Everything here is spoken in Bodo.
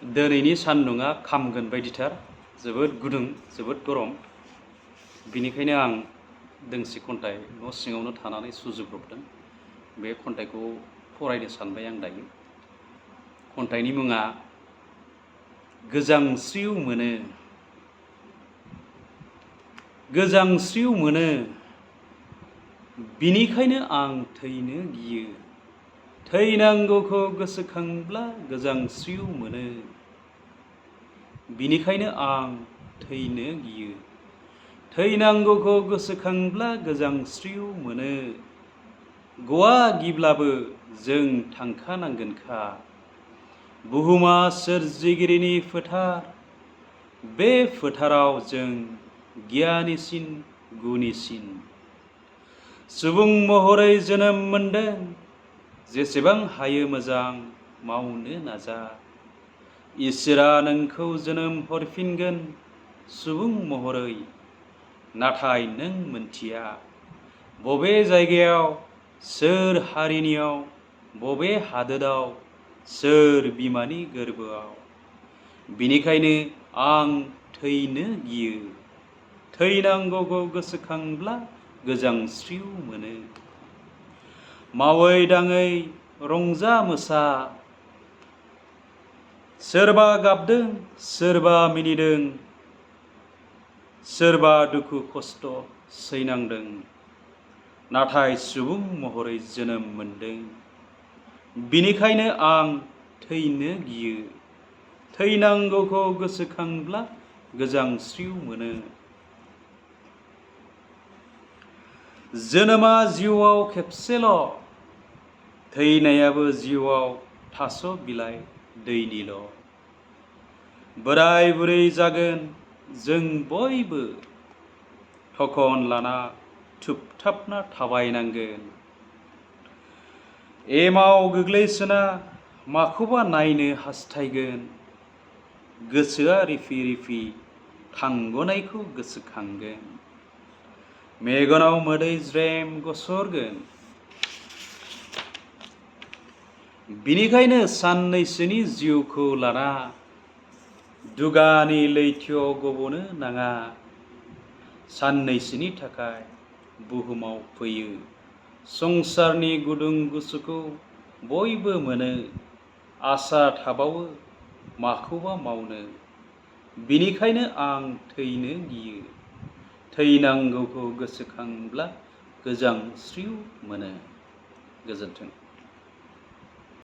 दिनैनि सान्दुङा खामगोन बायदिथार, जोबोद गुदुं, जोबोद गरम। बिनिखायनो आं दोंसे खन्थाइ न' सिङावनो थानानै सुजुब्रबदों। बे खन्थाइखौ फरायनो सानबाय आं दायो। खन्थाइनि मुङा गोजांस्रिउ मोनो। गोजांस्रिउ मोनो, बिनिखायनो आं थैनो गियो। थैनांगौखौ गोसोखांब्ला गोजांस्रिउ मोनो, बिनिखायनो आं थैनो गियो। थैनांगौखौ गोसोखांब्ला गोजांस्रिउ मोनो। गवा गिब्लाबो जों थांखानांगोनखा। बुहुमा सोरजिगिरिनि फोथार, बे फोथाराव जों गियानिसिन गुनिसिन। सुबुं महरै जोनोम मोनदों, जेसेबां हायो मोजां मावनो नाजा। इसोरा नोंखौ जोनोम हरफिनगोन सुबुं महरै, नाथाय नों मोनथिया बबे जायगायाव, सोर हारिनियाव, बबे हादोराव, सोर बिमानि गोरबोआव। बिनिखायनो आं थैनो गियो। थैनांगौखौ गोसोखांब्ला गोजांस्रिउ मोनो। मावै दाङै रंजा मोसा, सोरबा गाबदों, सोरबा मिनिदों, सोरबा दुखु खस्थ' सैनांदों, नाथाय सुबुं महरै जोनोम मोनदों। बिनिखायनो आं थैनो गियो। थैनांगौखौ गोसोखांब्ला गोजांस्रिउ मोनो। जोनोमा जिउआव खेबसेल', थैनायाबो जिउआव थास' बिलाइ दैनिल'। बोराय बुरै जागोन जों बयबो, थखन लाना थुबथाबना थाबायनांगोन। एमाव गोग्लैसोना माखौबा नायनो हास्थायगोन। गोसोआ रिफि रिफि थांग'नायखौ गोसोखांगोन। मेगनाव मोदै ज्रेम गसरगोन। बिनिखायनो साननैसोनि जिउखौ लाना दुगानि लैथोआव गब'नो नाङा। साननैसोनि थाखाय बुहुमाव फैयो। संसारनि गुदुं गुसुखौ बयबो मोनो। आसा थाबावो माखौबा मावनो। बिनिखायनो आं थैनो गियो। थैनांगौखौ गोसोखांब्ला गोजांस्रिउ मोनो। गोजोन्थों।